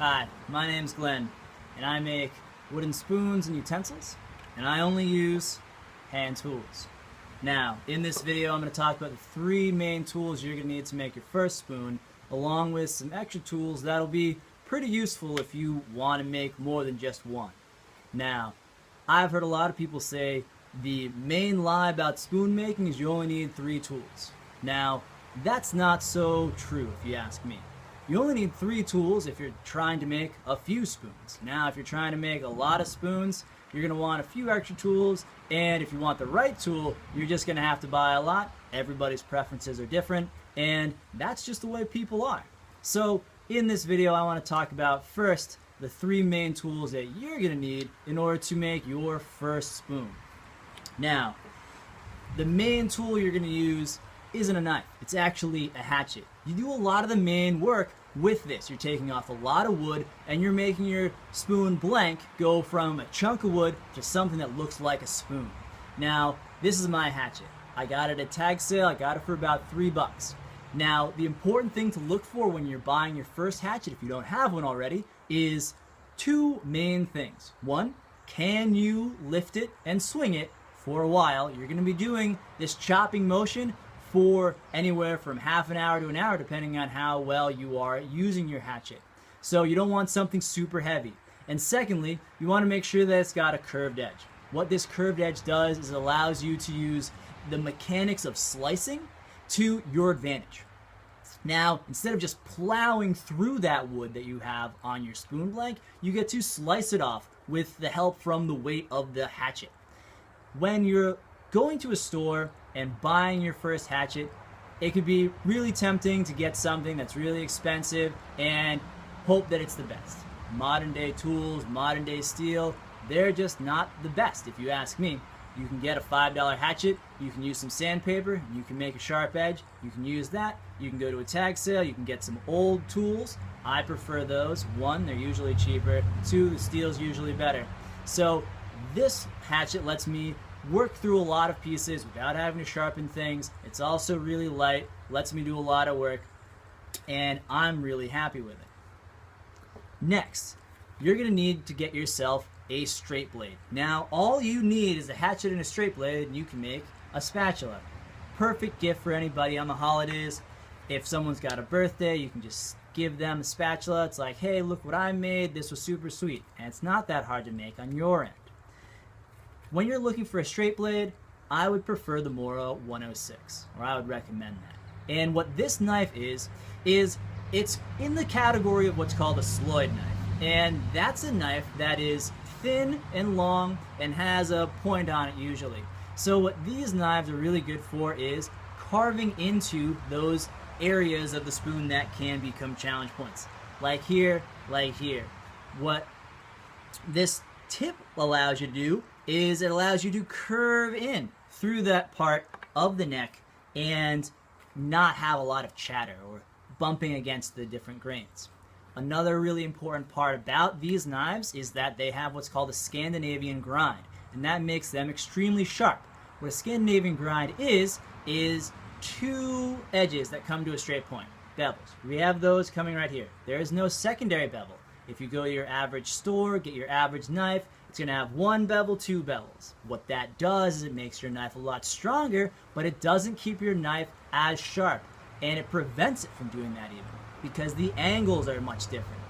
Hi, my name's Glenn, and I make wooden spoons and utensils, and I only use hand tools. Now, in this video, I'm going to talk about the three main tools you're going to need to make your first spoon, along with some extra tools that'll be pretty useful if you want to make more than just one. Now, I've heard a lot of people say the main lie about spoon making is you only need three tools. Now, that's not so true if you ask me. You only need three tools if you're trying to make a few spoons. Now, if you're trying to make a lot of spoons, you're going to want a few extra tools, and if you want the right tool, you're just going to have to buy a lot. Everybody's preferences are different, and that's just the way people are. So, in this video, I want to talk about first the three main tools that you're going to need in order to make your first spoon. Now, the main tool you're going to use isn't a knife. It's actually a hatchet. You do a lot of the main work with this. You're taking off a lot of wood and you're making your spoon blank go from a chunk of wood to something that looks like a spoon. Now, this is my hatchet. I got it at tag sale. I got it for about $3. Now, the important thing to look for when you're buying your first hatchet, if you don't have one already, is two main things. One, can you lift it and swing it for a while? You're going to be doing this chopping motion for anywhere from half an hour to an hour, depending on how well you are using your hatchet. So you don't want something super heavy. And secondly, you want to make sure that it's got a curved edge. What this curved edge does is it allows you to use the mechanics of slicing to your advantage. Now, instead of just plowing through that wood that you have on your spoon blank, you get to slice it off with the help from the weight of the hatchet. When you're going to a store and buying your first hatchet, it could be really tempting to get something that's really expensive and hope that it's the best. Modern day tools, modern day steel, they're just not the best if you ask me. You can get a $5 hatchet, you can use some sandpaper, you can make a sharp edge, you can use that, you can go to a tag sale, you can get some old tools. I prefer those. One, they're usually cheaper. Two, the steel's usually better. So this hatchet lets me work through a lot of pieces without having to sharpen things. It's also really light, lets me do a lot of work, and I'm really happy with it. Next, you're going to need to get yourself a straight blade. Now, all you need is a hatchet and a straight blade, and you can make a spatula. Perfect gift for anybody on the holidays. If someone's got a birthday, you can just give them a spatula. It's like, hey, look what I made. This was super sweet. And it's not that hard to make on your end. When you're looking for a straight blade, I would prefer the Mora 106, or I would recommend that. And what this knife is it's in the category of what's called a Sloyd knife. And that's a knife that is thin and long and has a point on it usually. So what these knives are really good for is carving into those areas of the spoon that can become challenge points. Like here, like here. What this tip allows you to do is it allows you to curve in through that part of the neck and not have a lot of chatter or bumping against the different grains. Another really important part about these knives is that they have what's called a Scandinavian grind, and that makes them extremely sharp. What a Scandinavian grind is two edges that come to a straight point, bevels. We have those coming right here. There is no secondary bevel. If you go to your average store, get your average knife, it's going to have one bevel, two bevels. What that does is it makes your knife a lot stronger, but it doesn't keep your knife as sharp, and it prevents it from doing that even, because the angles are much different.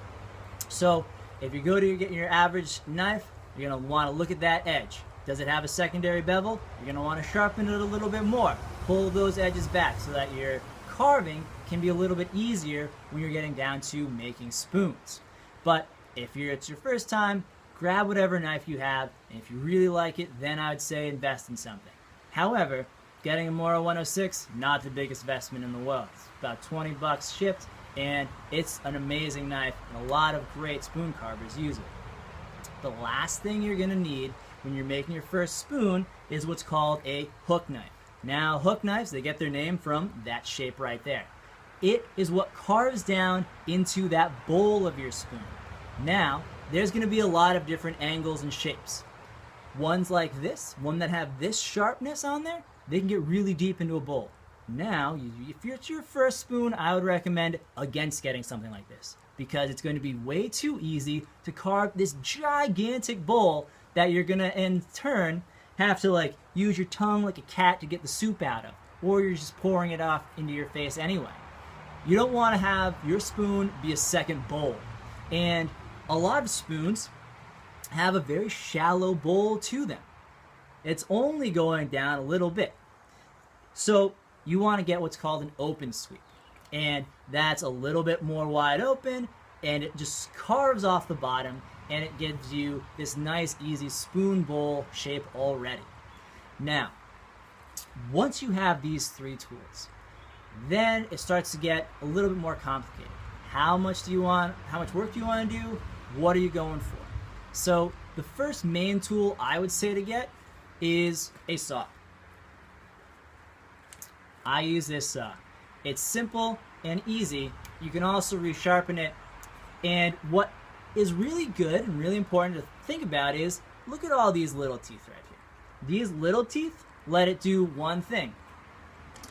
So if you go to get your average knife, you're going to want to look at that edge. Does it have a secondary bevel? You're going to want to sharpen it a little bit more. Pull those edges back so that your carving can be a little bit easier when you're getting down to making spoons. But if it's your first time, grab whatever knife you have, and if you really like it, then I would say invest in something. However, getting a Mora 106, not the biggest investment in the world. It's about $20 shipped, and it's an amazing knife, and a lot of great spoon carvers use it. The last thing you're going to need when you're making your first spoon is what's called a hook knife. Now, hook knives, they get their name from that shape right there. It is what carves down into that bowl of your spoon. Now, there's going to be a lot of different angles and shapes. Ones like this, one that have this sharpness on there, they can get really deep into a bowl. Now, if it's your first spoon, I would recommend against getting something like this, because it's going to be way too easy to carve this gigantic bowl that you're going to in turn have to like use your tongue like a cat to get the soup out of, or you're just pouring it off into your face anyway. You don't want to have your spoon be a second bowl. And a lot of spoons have a very shallow bowl to them. It's only going down a little bit. So you want to get what's called an open sweep. And that's a little bit more wide open, and it just carves off the bottom, and it gives you this nice, easy spoon bowl shape already. Now, once you have these three tools, then it starts to get a little bit more complicated. How much do you want? How much work do you want to do? What are you going for? So the first main tool I would say to get is a saw. I use this saw. It's simple and easy. You can also resharpen it. And what is really good and really important to think about is, look at all these little teeth right here. These little teeth let it do one thing,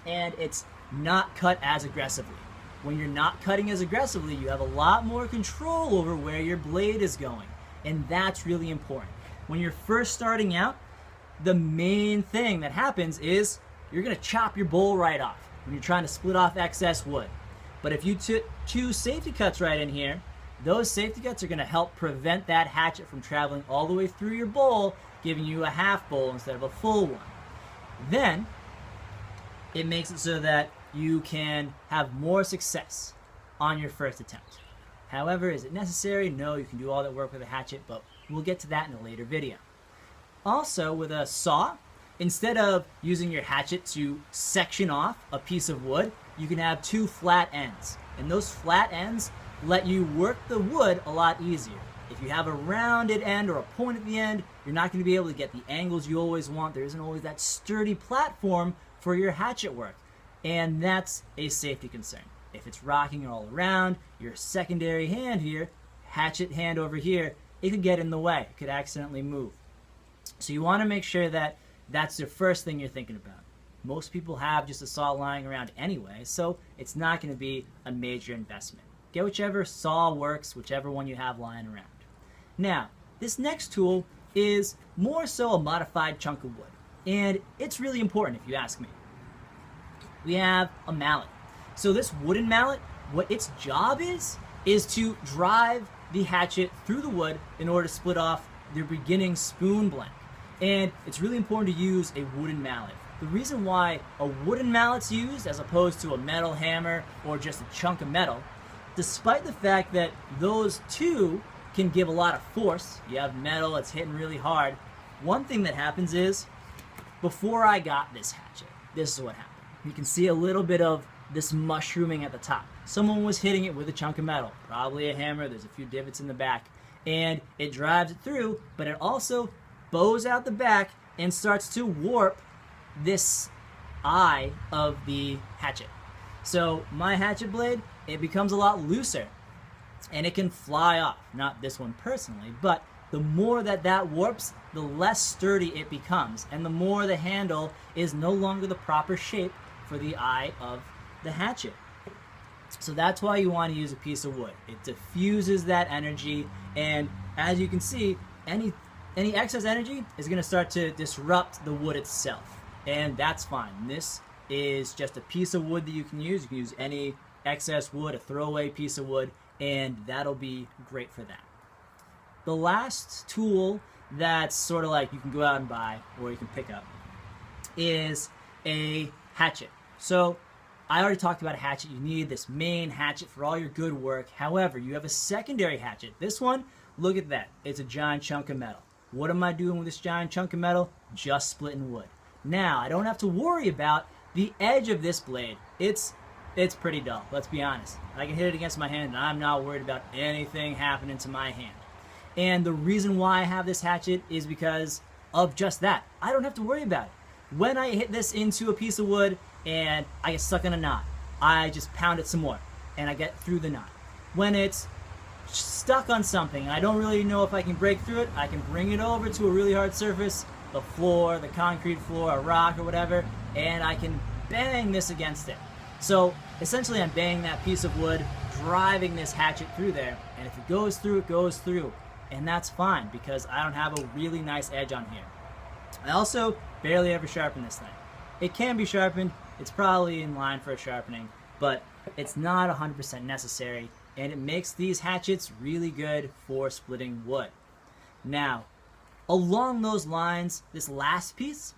and it's not cut as aggressively. When you're not cutting as aggressively, you have a lot more control over where your blade is going, and that's really important. When you're first starting out, the main thing that happens is you're going to chop your bowl right off when you're trying to split off excess wood. But if you choose safety cuts right in here, those safety cuts are going to help prevent that hatchet from traveling all the way through your bowl, giving you a half bowl instead of a full one. Then it makes it so that you can have more success on your first attempt. However, is it necessary? No, you can do all that work with a hatchet, but we'll get to that in a later video. Also, with a saw, instead of using your hatchet to section off a piece of wood, you can have two flat ends. And those flat ends let you work the wood a lot easier. If you have a rounded end or a point at the end, you're not going to be able to get the angles you always want. There isn't always that sturdy platform for your hatchet work. And that's a safety concern. If it's rocking all around, your secondary hand here, hatchet hand over here, it could get in the way. It could accidentally move. So you want to make sure that that's the first thing you're thinking about. Most people have just a saw lying around anyway, so it's not going to be a major investment. Get whichever saw works, whichever one you have lying around. Now, this next tool is more so a modified chunk of wood, and it's really important if you ask me. We have a mallet. So this wooden mallet, what its job is to drive the hatchet through the wood in order to split off the beginning spoon blank. And it's really important to use a wooden mallet. The reason why a wooden mallet's used as opposed to a metal hammer or just a chunk of metal, despite the fact that those two can give a lot of force, you have metal that's hitting really hard, one thing that happens is, before I got this hatchet, this is what happened. You can see a little bit of this mushrooming at the top. Someone was hitting it with a chunk of metal, probably a hammer, there's a few divots in the back, and it drives it through, but it also bows out the back and starts to warp this eye of the hatchet. So my hatchet blade, it becomes a lot looser and it can fly off. Not this one personally, but the more that warps, the less sturdy it becomes, and the more the handle is no longer the proper shape for the eye of the hatchet. So that's why you want to use a piece of wood. It diffuses that energy, and as you can see, any excess energy is going to start to disrupt the wood itself, and that's fine. This is just a piece of wood that you can use. You can use any excess wood, a throwaway piece of wood, and that'll be great for that. The last tool that's sort of like you can go out and buy or you can pick up is a hatchet. So I already talked about a hatchet. You need this main hatchet for all your good work. However, you have a secondary hatchet. This one, look at that. It's a giant chunk of metal. What am I doing with this giant chunk of metal? Just splitting wood. Now, I don't have to worry about the edge of this blade. It's pretty dull, let's be honest. I can hit it against my hand and I'm not worried about anything happening to my hand. And the reason why I have this hatchet is because of just that. I don't have to worry about it. When I hit this into a piece of wood and I get stuck in a knot, I just pound it some more and I get through the knot. When it's stuck on something and I don't really know if I can break through it, I can bring it over to a really hard surface, the floor, the concrete floor, a rock or whatever, and I can bang this against it. So essentially I'm banging that piece of wood, driving this hatchet through there, and if it goes through, it goes through. And that's fine because I don't have a really nice edge on here. I also barely ever sharpen this thing. It can be sharpened, it's probably in line for a sharpening, but it's not 100% necessary, and it makes these hatchets really good for splitting wood. Now, along those lines, this last piece,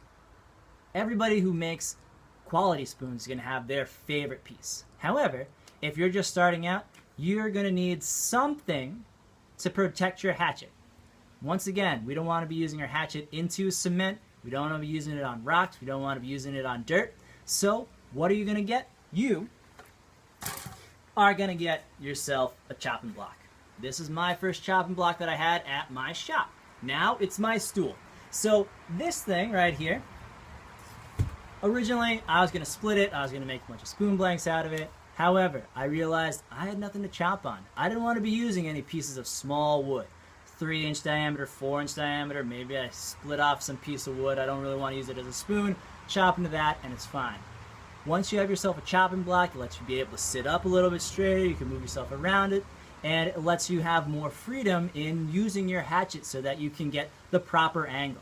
everybody who makes quality spoons is going to have their favorite piece. However, if you're just starting out, you're going to need something to protect your hatchet. Once again, we don't want to be using our hatchet into cement. We don't want to be using it on rocks. We don't want to be using it on dirt. So what are you going to get? You are going to get yourself a chopping block. This is my first chopping block that I had at my shop. Now it's my stool. So this thing right here, originally I was going to split it. I was going to make a bunch of spoon blanks out of it. However, I realized I had nothing to chop on. I didn't want to be using any pieces of small wood. 3-inch diameter, 4-inch diameter, maybe I split off some piece of wood. I don't really want to use it as a spoon. Chop into that and it's fine. Once you have yourself a chopping block, it lets you be able to sit up a little bit straighter. You can move yourself around it, and it lets you have more freedom in using your hatchet so that you can get the proper angle.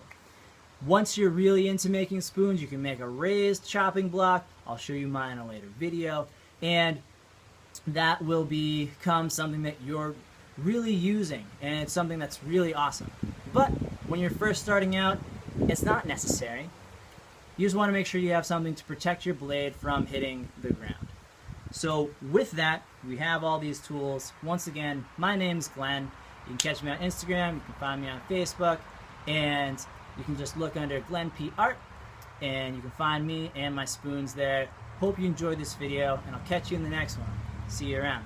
Once you're really into making spoons, you can make a raised chopping block. I'll show you mine in a later video. And that will become something that you're really using, and it's something that's really awesome. But when you're first starting out, it's not necessary. You just want to make sure you have something to protect your blade from hitting the ground. So with that, we have all these tools. Once again, my name's Glenn. You can catch me on Instagram, you can find me on Facebook, and you can just look under Glenn P. Art, and you can find me and my spoons there. Hope you enjoyed this video, and I'll catch you in the next one. See you around.